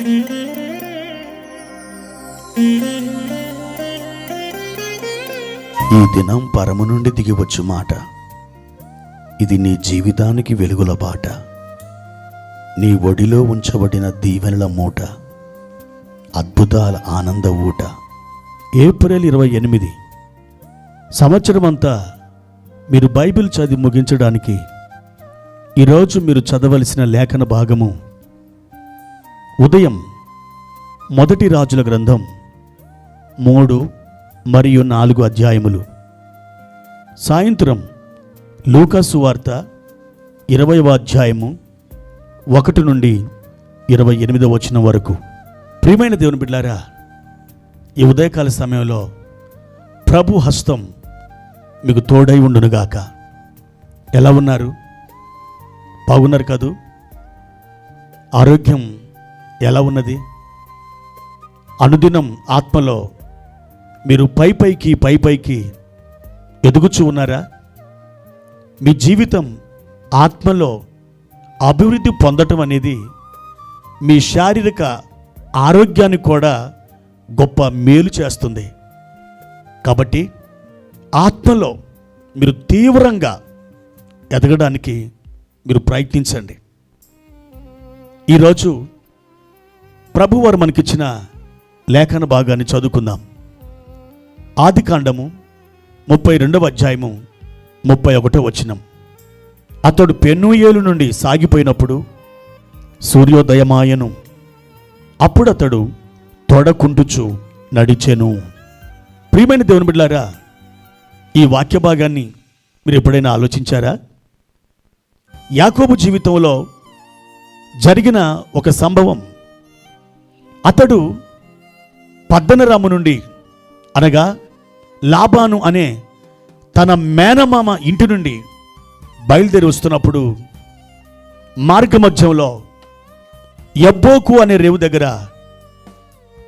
ఈ దినం పరము నుండి దిగివచ్చు మాట. ఇది నీ జీవితానికి వెలుగుల బాట. నీ ఒడిలో ఉంచబడిన దీవెనల మూట, అద్భుతాల ఆనంద ఊట. ఏప్రిల్ 28 సంవత్సరం అంతా మీరు బైబిల్ చదివి ముగించడానికి ఈరోజు మీరు చదవలసిన లేఖన భాగము ఉదయం 1 రాజుల గ్రంథం 3 మరియు 4 అధ్యాయములు, సాయంత్రం లూకా సువార్త 20వ అధ్యాయము 1 నుండి 28వ వచనం వరకు. ప్రియమైన దేవుని బిడ్డలారా, ఈ ఉదయకాల సమయంలో ప్రభు హస్తం మీకు తోడై ఉండునుగాక. ఎలా ఉన్నారు? బాగున్నారు కదూ? ఆరోగ్యం ఎలా ఉన్నది? అనుదినం ఆత్మలో మీరు పైపైకి ఎదుగుచూ ఉన్నారా? మీ జీవితం ఆత్మలో అభివృద్ధి పొందటం అనేది మీ శారీరక ఆరోగ్యాన్ని కూడా గొప్ప మేలు చేస్తుంది. కాబట్టి ఆత్మలో మీరు తీవ్రంగా ఎదగడానికి మీరు ప్రయత్నించండి. ఈరోజు ప్రభువారు మనకిచ్చిన లేఖన భాగాన్ని చదువుకుందాం. ఆదికాండము 32వ అధ్యాయము 31వ వచనం. అతడు పెనూయేలు నుండి సాగిపోయినప్పుడు సూర్యోదయమాయను. అప్పుడు అతడు తొడకుంటుచు నడిచెను. ప్రియమైన దేవుని బిడ్డలారా, ఈ వాక్య భాగాన్ని మీరు ఎప్పుడైనా ఆలోచించారా? యాకోబు జీవితంలో జరిగిన ఒక సంభవం. అతడు పద్దనరాము నుండి, అనగా లాబాను అనే తన మేనమామ ఇంటి నుండి బయలుదేరి వస్తున్నప్పుడు మార్గమధ్యంలో యబ్బోకు అనే రేవు దగ్గర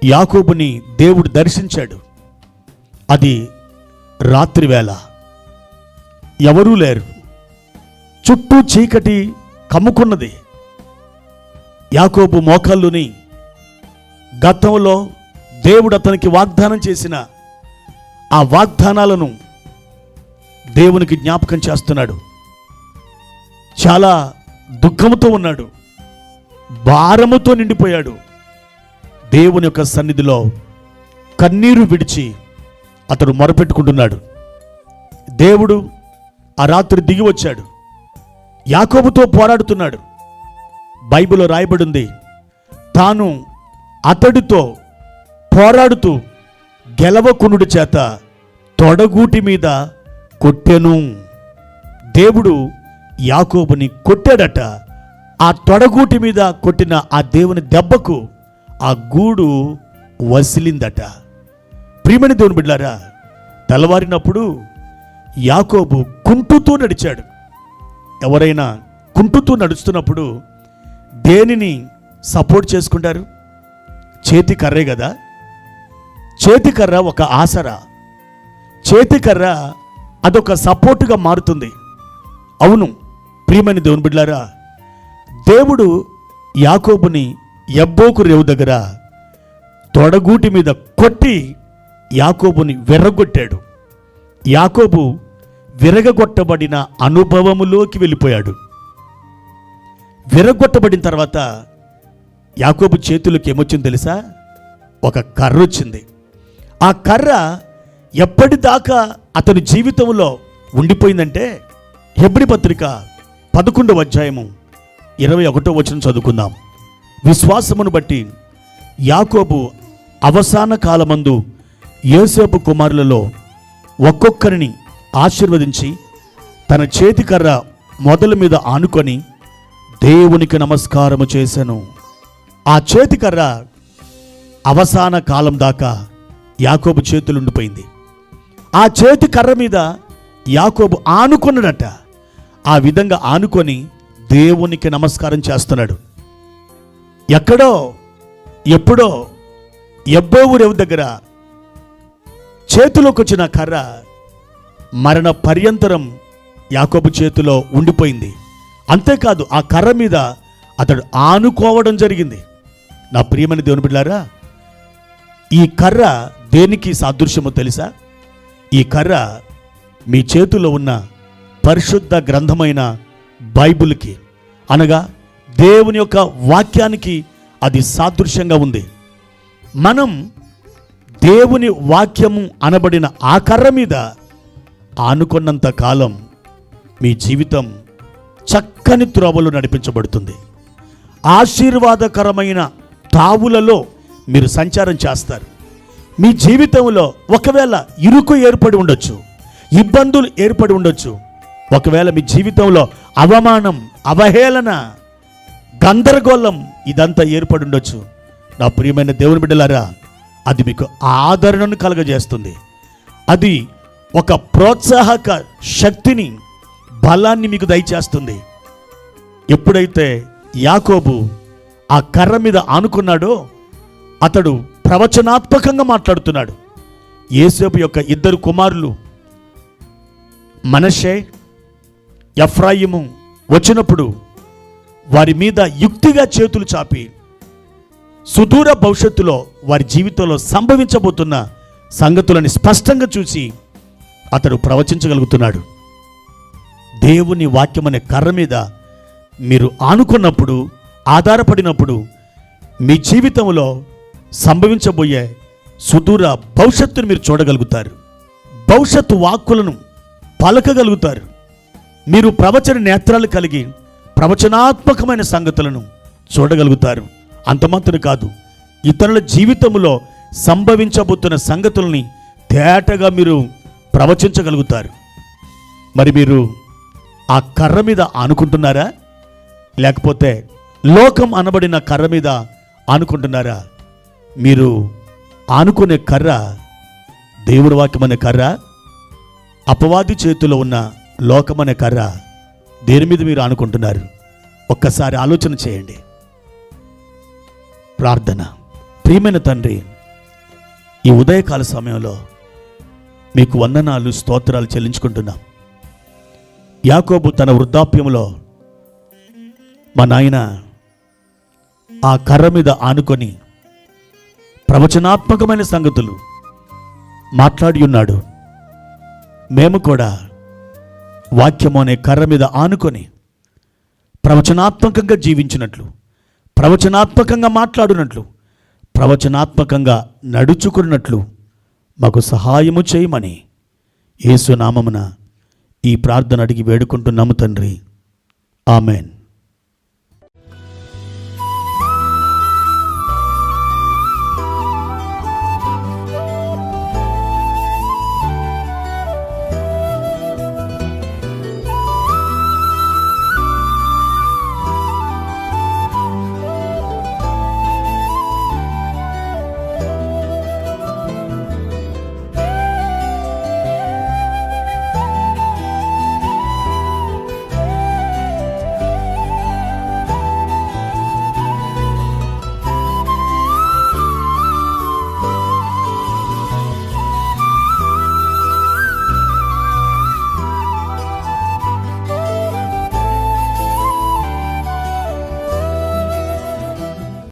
యాకోబుని దేవుడు దర్శించాడు. అది రాత్రివేళ, ఎవరూ లేరు, చుట్టూ చీకటి కమ్ముకున్నది. యాకోబు మోకాళ్ళుని గతంలో దేవుడు అతనికి వాగ్దానం చేసిన ఆ వాగ్దానాలను దేవునికి జ్ఞాపకం చేస్తున్నాడు. చాలా దుఃఖముతో ఉన్నాడు, భారముతో నిండిపోయాడు. దేవుని యొక్క సన్నిధిలో కన్నీరు విడిచి అతడు మొరపెట్టుకుంటున్నాడు. దేవుడు ఆ రాత్రి దిగి వచ్చాడు, యాకోబుతో పోరాడుతున్నాడు. బైబిల్లో రాయబడింది, తాను అతడితో పోరాడుతూ గెలవకునుడి చేత తొడగూటి మీద కొట్టెను. దేవుడు యాకోబుని కొట్టాడట. ఆ తొడగూటి మీద కొట్టిన ఆ దేవుని దెబ్బకు ఆ గూడు వసిలిందట. ప్రియమైన దేవుని బిడ్డలారా, తెల్లవారినప్పుడు యాకోబు కుంటుతూ నడిచాడు. ఎవరైనా కుంటుతూ నడుస్తున్నప్పుడు దేనిని సపోర్ట్ చేసుకుంటారు? చేతి కర్రే కదా. చేతికర్ర ఒక ఆసరా, చేతికర్ర అదొక సపోర్టుగా మారుతుంది. అవును ప్రియమైన దేవుని బిడ్డలారా, దేవుడు యాకోబుని యబ్బోకు రేవు దగ్గర తొడగూటి మీద కొట్టి యాకోబుని విర్రగొట్టాడు. యాకోబు విరగొట్టబడిన అనుభవములోకి వెళ్ళిపోయాడు. విరగొట్టబడిన తర్వాత యాకోబు చేతులకు ఏమొచ్చింది తెలుసా? ఒక కర్ర వచ్చింది. ఆ కర్ర ఎప్పటిదాకా అతని జీవితంలో ఉండిపోయిందంటే, హెబ్రీ పత్రిక 11వ అధ్యాయము 21వ వచనం చదువుకుందాం. విశ్వాసమును బట్టి యాకోబు అవసాన కాలమందు యోసేపు కుమారులలో ఒక్కొక్కరిని ఆశీర్వదించి తన చేతికర్ర మొదల మీద ఆనుకొని దేవునికి నమస్కారము చేశాను. ఆ చేతికర్ర అవసాన కాలం దాకా యాకోబు చేతులు ఉండిపోయింది. ఆ చేతి కర్ర మీద యాకోబు ఆనుకున్నాడట. ఆ విధంగా ఆనుకొని దేవునికి నమస్కారం చేస్తున్నాడు. ఎక్కడో ఎప్పుడో యబ్బోకు రేవు దగ్గర చేతిలోకి వచ్చిన కర్ర మరణ పర్యంతరం యాకోబు చేతిలో ఉండిపోయింది. అంతేకాదు, ఆ కర్ర మీద అతడు ఆనుకోవడం జరిగింది. నా ప్రియమైన దేవుని బిడ్డలారా, ఈ కర్ర దేనికి సాదృశ్యమో తెలుసా? ఈ కర్ర మీ చేతిలో ఉన్న పరిశుద్ధ గ్రంథమైన బైబిల్కి, అనగా దేవుని యొక్క వాక్యానికి అది సాదృశ్యంగా ఉంది. మనం దేవుని వాక్యము అనబడిన ఆ కర్ర మీద ఆనుకున్నంత కాలం మీ జీవితం చక్కని త్రోవలో నడిపించబడుతుంది. ఆశీర్వాదకరమైన తావులలో మీరు సంచారం చేస్తారు. మీ జీవితంలో ఒకవేళ ఇరుకు ఏర్పడి ఉండొచ్చు, ఇబ్బందులు ఏర్పడి ఉండొచ్చు, ఒకవేళ మీ జీవితంలో అవమానం, అవహేళన, గందరగోళం ఇదంతా ఏర్పడి ఉండొచ్చు. నా ప్రియమైన దేవుని బిడ్డలారా, అది మీకు ఆదరణను కలగజేస్తుంది. అది ఒక ప్రోత్సాహక శక్తిని, బలాన్ని మీకు దయచేస్తుంది. ఎప్పుడైతే యాకోబు ఆ కర్ర మీద ఆనుకున్నాడో అతడు ప్రవచనాత్మకంగా మాట్లాడుతున్నాడు. యోసేపు యొక్క ఇద్దరు కుమారులు మనష్షే, ఎఫ్రాయిము వచ్చినప్పుడు వారి మీద యుక్తిగా చేతులు చాపి సుదూర భవిష్యత్తులో వారి జీవితంలో సంభవించబోతున్న సంగతులని స్పష్టంగా చూసి అతడు ప్రవచించగలుగుతున్నాడు. దేవుని వాక్యం అనే కర్ర మీద మీరు ఆనుకున్నప్పుడు, ఆధారపడినప్పుడు మీ జీవితంలో సంభవించబోయే సుదూర భవిష్యత్తును మీరు చూడగలుగుతారు. భవిష్యత్తు వాక్కులను పలకగలుగుతారు. మీరు ప్రవచన నేత్రాలు కలిగి ప్రవచనాత్మకమైన సంగతులను చూడగలుగుతారు. అంత మాత్రం కాదు, ఇతరుల జీవితంలో సంభవించబోతున్న సంగతుల్ని తేటగా మీరు ప్రవచించగలుగుతారు. మరి మీరు ఆ కర్ర మీద ఆనుకుంటున్నారా? లేకపోతే లోకం అనబడిన కర్ర మీద ఆనుకుంటున్నారా? మీరు ఆనుకునే కర్ర దేవుడి వాక్యం అనే కర్ర, అపవాది చేతిలో ఉన్న లోకం అనే కర్ర, దేని మీద మీరు ఆనుకుంటున్నారు? ఒక్కసారి ఆలోచన చేయండి. ప్రార్థన. ప్రియమైన తండ్రి, ఈ ఉదయకాల సమయంలో మీకు వందనాలు, స్తోత్రాలు చెల్లించుకుంటున్నాం. యాకోబు తన వృద్ధాప్యంలో మా నాయన ఆ కర్ర మీద ఆనుకొని ప్రవచనాత్మకమైన సంగతులు మాట్లాడి ఉన్నాడు. మేము కూడా వాక్యము అనే కర్ర మీద ఆనుకొని ప్రవచనాత్మకంగా జీవించినట్లు, ప్రవచనాత్మకంగా మాట్లాడినట్లు, ప్రవచనాత్మకంగా నడుచుకున్నట్లు మాకు సహాయము చేయమని యేసు నామమున ఈ ప్రార్థన అడిగి వేడుకుంటున్నాము తండ్రి. ఆమెన్.